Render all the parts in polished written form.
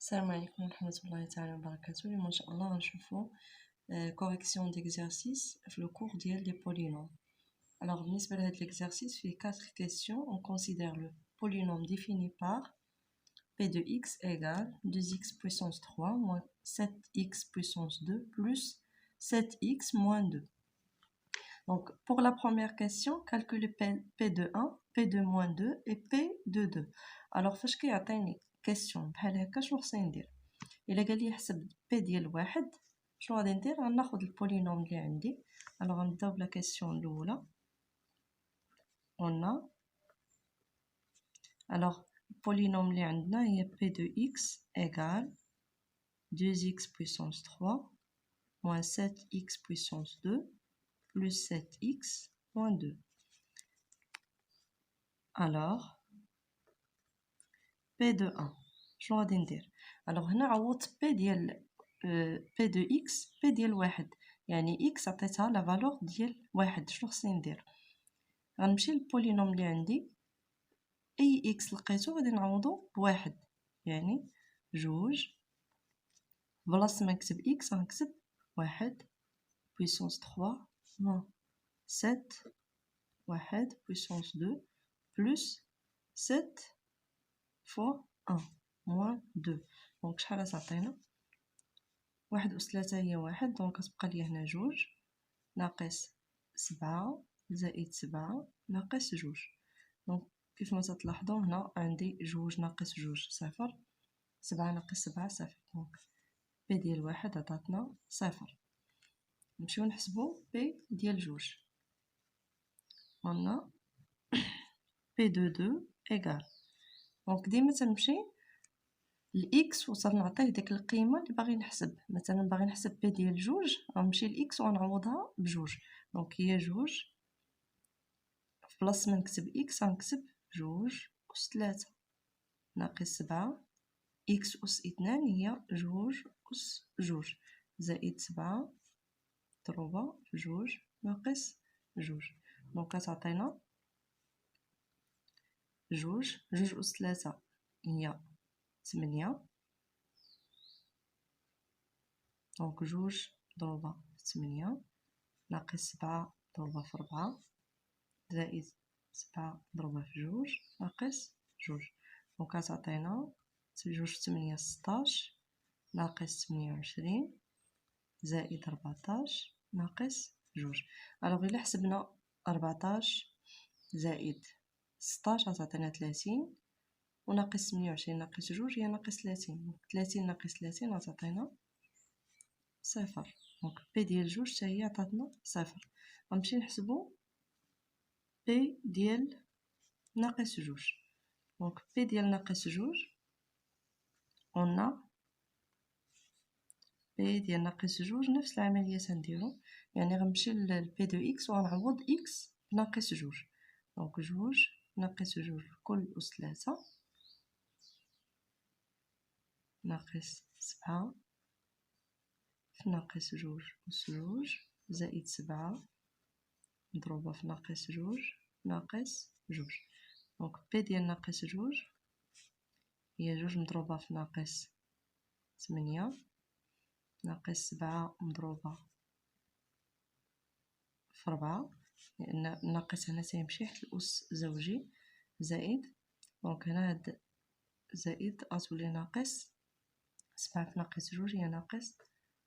السلام عليكم ورحمة الله تعالى وبركاته. اليوم إن شاء الله غنشوفو correction d'exercice في le cours ديال les polynômes. Alors بالنسبة لهاد l'exercice فيه 4 questions. On considère le polynôme défini par p de x égale 2x puissance 3 moins 7x puissance 2 plus 7x moins 2. Donc pour la première question, calculer p de 1, p de moins 2 et p de 2. Alors فاش كيعطيني question بحال هكا شنو خصني ندير؟ إلا قال لي يحسب بي ديال واحد، شنو غادي ندير؟ غناخد البولينوم اللي عندي. الوغ غنبداو بلا كيسيون الاولى. قلنا الوغ البولينوم اللي عندنا هي بي دو اكس ايغال 2x puissance 3 moins 7x puissance 2 plus 7x moins 2. alors بي دو 1 شنو غادي ندير؟ الوغ هنا عوضت بي ديال بي دو اكس بي ديال واحد، يعني اكس عطيتها لا فالور ديال واحد. شنو خصني ندير؟ غنمشي للبولينوم اللي عندي، اي اكس لقيتو غادي نعوضو بواحد، يعني جوج بلاص ما نكتب اكس غنكتب واحد بويسونس 3 موان 7 واحد بويسونس 2 بلس 7 فوا 1 موان 2. دونك شحال تعطينا؟ واحد أس 3 هي واحد، دونك كتبقى لي هنا جوج ناقص 7 زائد 7 ناقص جوج. دونك كيف ما تلاحظوا هنا عندي جوج ناقص جوج صفر، 7 ناقص 7 صفر. دونك بي ديال واحد عطاتنا صفر. نمشيو نحسبو بي ديال جوج. قلنا بي دو دو إيغال، دونك ديما تنمشي الإكس وتنعطيه ديك القيمة اللي باغي نحسب. مثلا باغي نحسب بي ديال جوج غنمشي لإكس وغنعوضها بجوج. دونك هي جوج بلاص ما نكتب إكس غنكتب جوج أس 3 ناقص 7 إكس أس 2 هي جوج أس جوج زائد 7 ضروبة في جوج ناقص جوج. دونك كتعطينا جوج أس 3 هي 8. دونك جوج ضروبة في 8 ناقص 7 ضروبة في 4 زائد 7 ضروبة في جوج ناقص جوج. دونك كتعطينا جوج في 8 16 ناقص 28 زائد 14 ناقص جوج. الوغ إلا حسبنا 14 زائد 16 غتعطينا 30 وناقص 28 ناقص جوج هي ناقص 30. 30 ناقص 30 غتعطينا صفر. دونك بي ديال جوج حتى هي عطاتنا صفر. غنمشي نحسبو بي ديال ناقص جوج. دونك بي ديال ناقص جوج قلنا بي ديال ناقص جوج نفس العملية تنديرو، يعني غنمشي لبي دو اكس وغنعوض اكس بناقص جوج. دونك جوج ناقص جوج كل أس 3 ناقص 7 في ناقص جوج أس جوج زائد 7 مضروبة في ناقص جوج ناقص جوج. دونك بي ديال ناقص جوج هي جوج مضروبة في ناقص 8 ناقص 7 مضروبة في 4، لأن الناقص هنا تيمشي حتى الأس زوجي زائد. دونك هنا هاد زائد غتولي ناقص 7 في ناقص جوج هي ناقص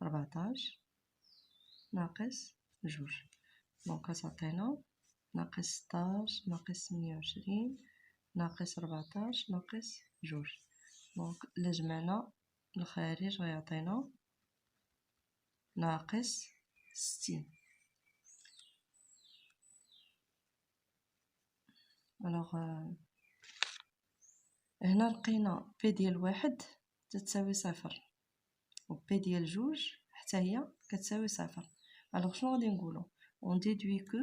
14 ناقص جوج. دونك كتعطينا ناقص 16 ناقص 28 ناقص 14 ناقص جوج. دونك إلا جمعنا الخارج غيعطينا ناقص 60. الوغ هنا لقينا بي ديال واحد تتساوي صفر و بي ديال جوج حتى هي كتساوي صفر. الوغ شنو غادي نقولو؟ اون ديدوي كو،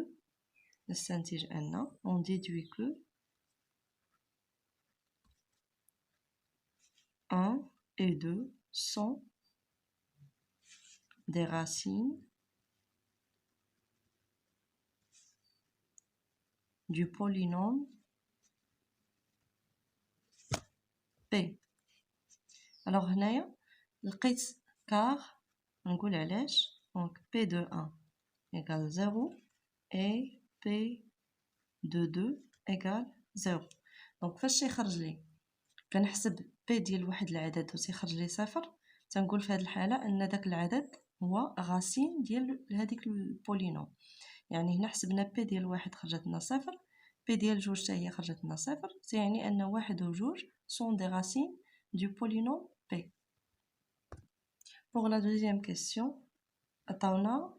نستنتج أن اون ديدوي كو 1 et 2 sont des racines du polynôme P. الوغ هنايا لقيت كار نقول علاش دونك بي دو 1 ايكال 0 اي بي دو 2 ايكال 0 دونك فاش يخرج لي كنحسب بي ديال واحد العدد و تيخرج لي صفر تنقول في هذه الحاله ان داك العدد هو غاسين ديال هذيك البولينوم يعني هنا حسبنا بي ديال واحد خرجت لنا صفر بي ديال جوج حتى هي خرجت لنا صفر يعني ان واحد و جوج سون دي غاسين دو بولينوم بي. Pour la deuxième question عطاونا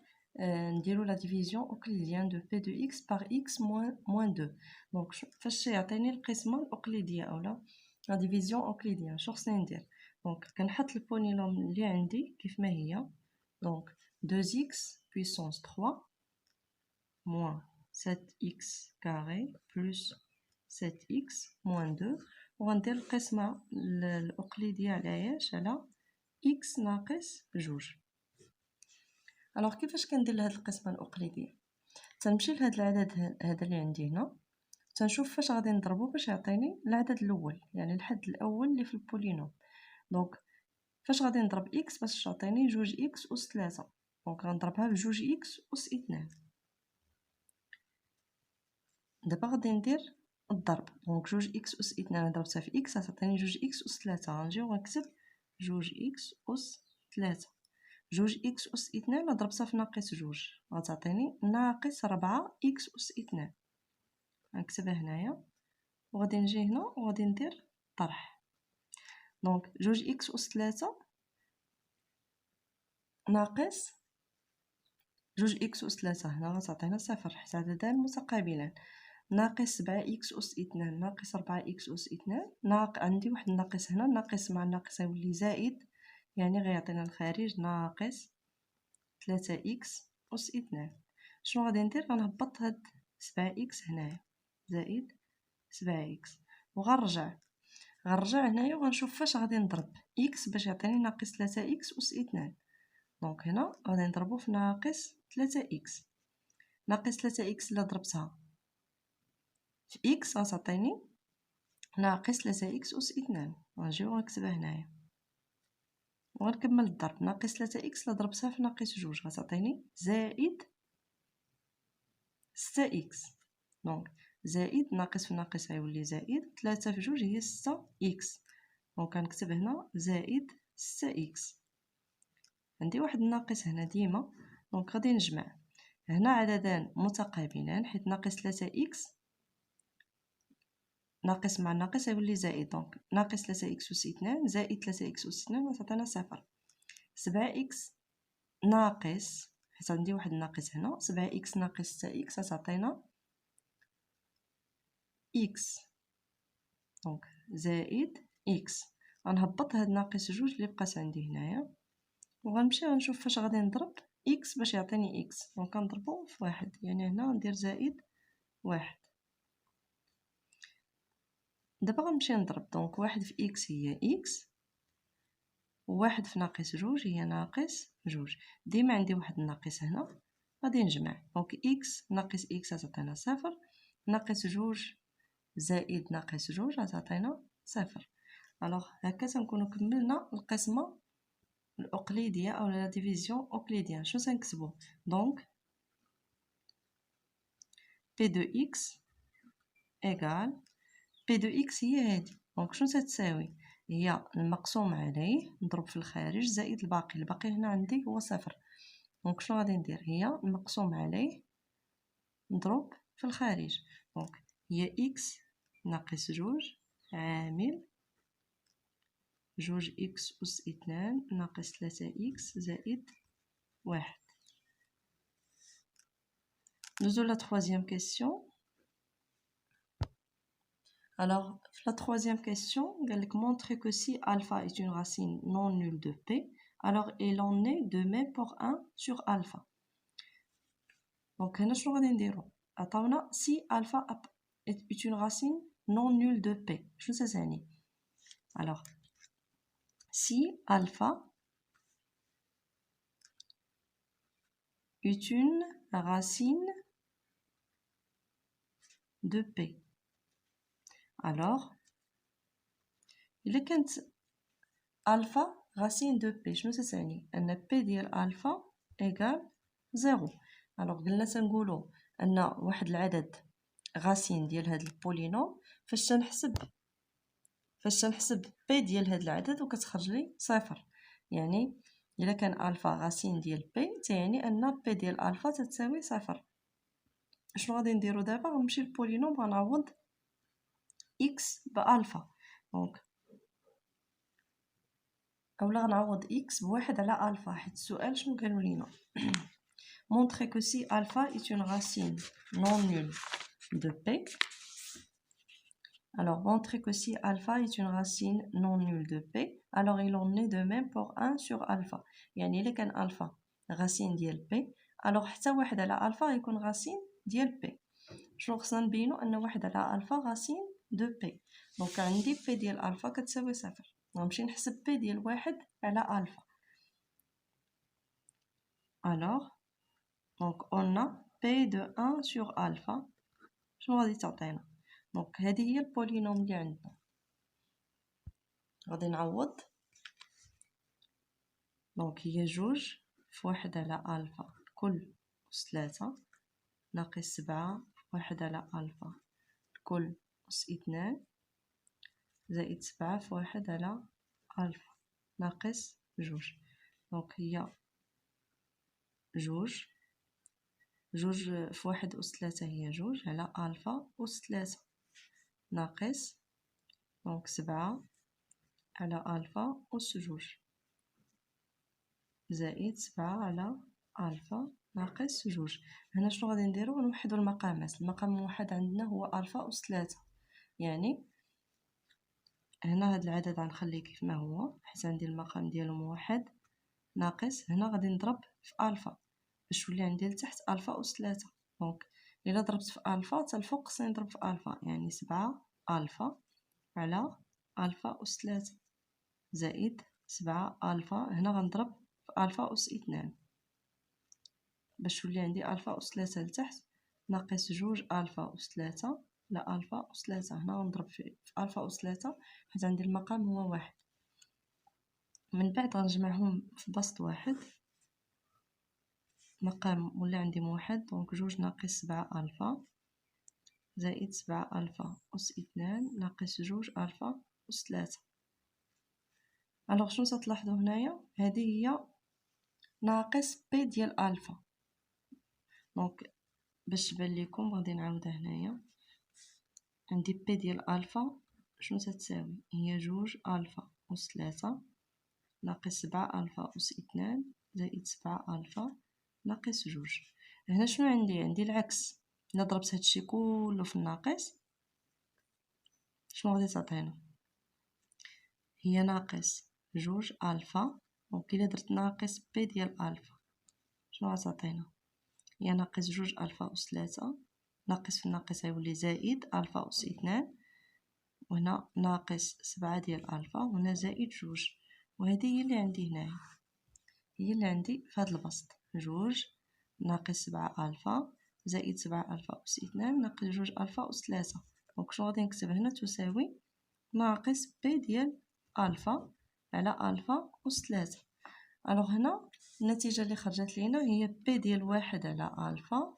نديرو لا ديفيزيون اوكليديان دو بي دو اكس بار اكس موان دو دونك فاش يعطيني القسمه الاوكليديه اولا لا ديفيزيون اوكليديان شنو خصني ندير دونك كنحط البولينوم اللي عندي كيف ما هي دونك 2x puissance 3 moins 7x carré plus 7x moins 2 وغندير القسمه الاوكليديه على ايش على x ناقص جوج. الوغ كيفاش كندير لهاد القسمه الاوكليديه تنمشي لهاد العدد هذا اللي عندي هنا تنشوف فاش غادي نضربو باش يعطيني العدد الاول يعني الحد الاول اللي في البولينوم دونك فاش غادي نضرب اكس باش تعطيني جوج اكس اس 3 دونك غنضربها بجوج اكس اس 2 دابا غادي ندير الضرب دونك جوج اكس اس 2 ضربتها في اكس غتعطيني جوج اكس اس 3 غنجي وغنكتب جوج اكس اس 3 جوج اكس اس 2 ضربتها في ناقص جوج غتعطيني ناقص 4 اكس اس 2 غنكتبها هنايا وغادي نجي هنا وغادي ندير طرح دونك جوج اكس اس 3 ناقص جوج اكس اس 3 هنا غتعطينا صفر حيت عددان متقابلان ناقص 7 اكس اس 2 ناقص 4 اكس اس 2 عندي واحد الناقص هنا الناقص مع الناقص يولي زائد يعني غيعطينا الخارج ناقص 3 اكس اس 2 شنو غادي ندير غنهبط هاد 7 اكس هنايا زائد 7 اكس وغنرجع هنايا وغنشوف فاش غادي نضرب اكس باش يعطيني ناقص 3 اكس اس 2 دونك هنا غادي نضربو في ناقص 3 اكس ناقص 3 اكس اللي ضربتها في اكس غتعطيني ناقص 3 اكس اس 2 غنجي ونكتبها هنايا وغنكمل الضرب ناقص 3 اكس اللي ضربتها في ناقص جوج غتعطيني زائد 6 اكس دونك زائد ناقص في ناقص غيولي زائد 3 في جوج هي 6 اكس دونك غنكتب هنا زائد 6 اكس عندي واحد الناقص هنا ديما دونك غادي نجمع هنا عددان متقابلان حيت ناقص 3 اكس ناقص مع ناقص يولي زائد دونك ناقص 3 اكس اس 2 زائد 3 اكس اس 2 غتعطينا صفر 7 اكس ناقص حيت عندي واحد الناقص هنا 7 اكس ناقص 6 اكس غتعطينا اكس دونك زائد اكس غنهبط هاد ناقص جوج اللي بقات عندي هنايا وغنمشي غنشوف فاش غادي نضرب اكس باش يعطيني اكس دونك غنضربو في واحد يعني هنا ندير زائد واحد دابا غنمشي نضرب دونك واحد في اكس هي اكس وواحد في ناقص جوج هي ناقص جوج ديما عندي واحد الناقص هنا غادي نجمع دونك اكس ناقص اكس غتعطينا صفر ناقص جوج زائد ناقص جوج غتعطينا صفر الوغ هكا تنكونو كملنا القسمه الاوكليديه او لا ديفيزيون اوكليديان شنو تنكتبو دونك بي دو اكس ايغال بي دو اكس هي هادي دونك شنو تتساوي هي المقسوم عليه نضرب في الخارج زائد الباقي هنا عندي هو صفر دونك شنو غادي ندير هي المقسوم عليه نضرب في الخارج دونك هي اكس ناقص جوج عامل جوج اكس اس 2 ناقص 3 اكس زائد واحد. ندوزو لا troisième question. Alors, la troisième question, elle montre que si alpha est une racine non nulle de P, alors il en est de même pour 1 sur alpha. Donc, هنا شنو غادي نديرو عطاونا si alpha est une racine non nulle de P. شنو تتعني alors si alpha est une racine de P, alors إلا كانت ألفا racine de P. شنو تتعني؟ أن P ديال ألفا إيكال 0. ألوغ قلنا تنقولو أن واحد العدد غاسين ديال هاد البولينوم فاش تنحسب بي ديال هاد العدد وكتخرج لي صفر. يعني الا كان الفا غاسين ديال بي تعني ان بي ديال الفا تساوي صفر. شنو غادي نديرو دابا؟ غنمشي للبولينوم غنعوض اكس بالفا، دونك اولا غنعوض اكس بواحد على الفا حيت السؤال شنو قالوا لينا montrer que si alpha est une racine non nulle de P. Alors, montrer que si alpha est une racine non nulle de P, alors il en est de même pour 1 sur alpha. يعني إلا كان alpha racine ديال P، alors حتى واحد على alpha يكون racine ديال P. شنو خصنا نبينو؟ أن واحد على alpha racine de P. دونك عندي P ديال alpha كتساوي صفر، غنمشي نحسب P ديال واحد على alpha. Alors, donc on a P de 1 sur alpha. شنو غادي تعطينا؟ دونك هذه هي البولينوم اللي عندنا. غادي نعوض، دونك هي جوج في واحد على ألفا الكل أس 3 ناقص 7 في واحد على ألفا الكل أس 2 زائد 7 في واحد على ألفا ناقص جوج. دونك هي جوج في واحد أس 3 هي جوج على ألفا أس 3 ناقص دونك 7 على ألفا أس جوج زائد 7 على ألفا ناقص جوج. هنا شنو غادي نديرو؟ غنوحدو المقامات. المقام الموحد عندنا هو ألفا أس 3، يعني هنا هاد العدد غنخليه كيف ما هو حيت عندي المقام ديالو موحد ناقص هنا غادي نضرب في ألفا باش تولي عندي لتحت ألفا أس 3. دونك إلا ضربت في ألفا حتى الفوق خصني نضرب في ألفا، يعني 7 ألفا على ألفا أس 3 زائد 7 ألفا هنا غنضرب في ألفا أس 2 باش تولي عندي ألفا أس 3 لتحت ناقص جوج ألفا أس 3 لا ألفا أس 3. هنا غنضرب في ألفا أس 3 حيت عندي المقام هو واحد. من بعد غنجمعهم في بسط واحد، مقام ولا عندي موحد، دونك جوج ناقص 7 ألفا زائد 7 ألفا أس 2 ناقص جوج ألفا أس 3. ألوغ شنو تلاحظوا هنايا؟ هذه هي ناقص بي ديال ألفا. دونك باش تبان ليكم غادي نعاودها هنايا. عندي بي ديال ألفا شنو تتساوي؟ هي جوج ألفا أس 3 ناقص 7 ألفا أس 2 زائد 7 ألفا ناقص جوج. هنا شنو عندي العكس. إلا ضربت هادشي كله في الناقص شنو غادي تعطينا؟ هي ناقص جوج ألفا. دونك إلا درت ناقص بي ديال ألفا شنو غتعطينا؟ هي ناقص جوج ألفا أس 3 ناقص في الناقص غيولي زائد ألفا أس 2 وهنا ناقص 7 ديال ألفا وهنا زائد جوج. وهذه هي اللي عندي هنايا، هي اللي عندي في هذا البسط. جوج ناقص 7 ألفا زائد 7 ألفا أس 2 ناقص جوج ألفا أس 3. دونك شنو غادي نكتب هنا؟ تساوي ناقص بي ديال ألفا على ألفا أس 3. ألوغ هنا النتيجة اللي خرجت لينا هي بي ديال واحد على ألفا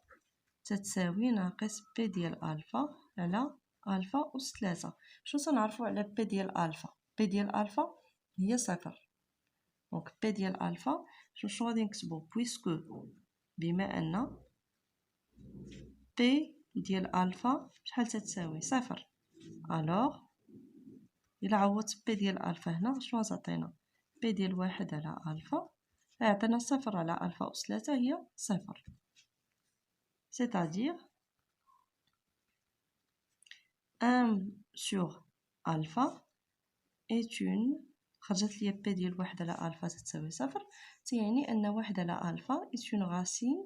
تتساوي ناقص بي ديال ألفا على ألفا أس 3. شنو تنعرفو على بي ديال ألفا؟ بي ديال ألفا هي صفر. دونك بي ديال ألفا شنو غادي نكتبو؟ بويسكو بما أن بي ديال ألفا شحال تتساوي؟ صفر. ألوغ إلا عوضت بي ديال ألفا هنا شنو غتعطينا؟ بي ديال واحد على ألفا يعطينا صفر على ألفا أس 3 هي صفر. c'est-à-dire 1 sur alpha est une خرجت لي بي ديال واحد على ألفا تساوي صفر، تعني أن واحد على ألفا est une racine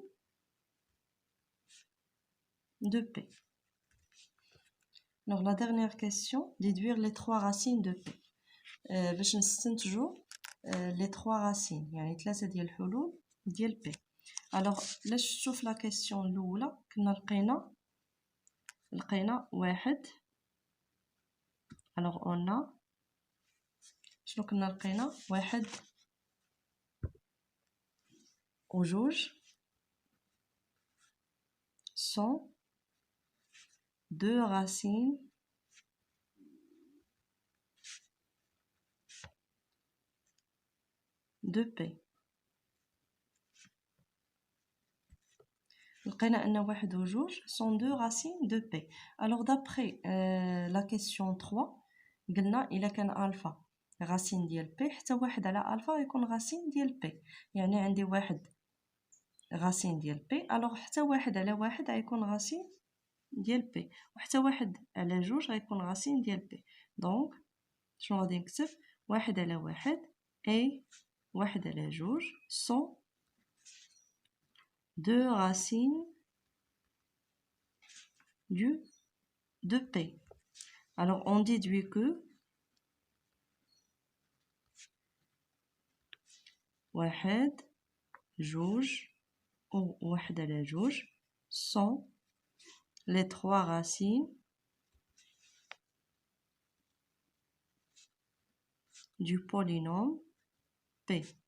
de P. Alors la dernière question, déduire les trois racines de P. باش نستنتجو les trois racines يعني 3 ديال الحلول ديال P. Alors لاش تشوف لا كيسيون الأولى كنا لقينا واحد. Alors on a شنو كنا لقينا؟ واحد وجوج sont deux racines de P. لقينا أن واحد وجوج sont deux racines de P. Alors d'après la question 3 قلنا إلا كان ألفا racine ديال P حتى واحد على ألفا يكون racine ديال P. يعني عندي واحد racine ديال P alors حتى واحد على واحد غيكون racine ديال P وحتى واحد على جوج غيكون racine ديال P. دونك شنو غادي نكتب؟ واحد على واحد et واحد على جوج sont deux racines de P. Alors on déduit que واحد جوج ou واحد على جوج sont les trois racines du polynôme P.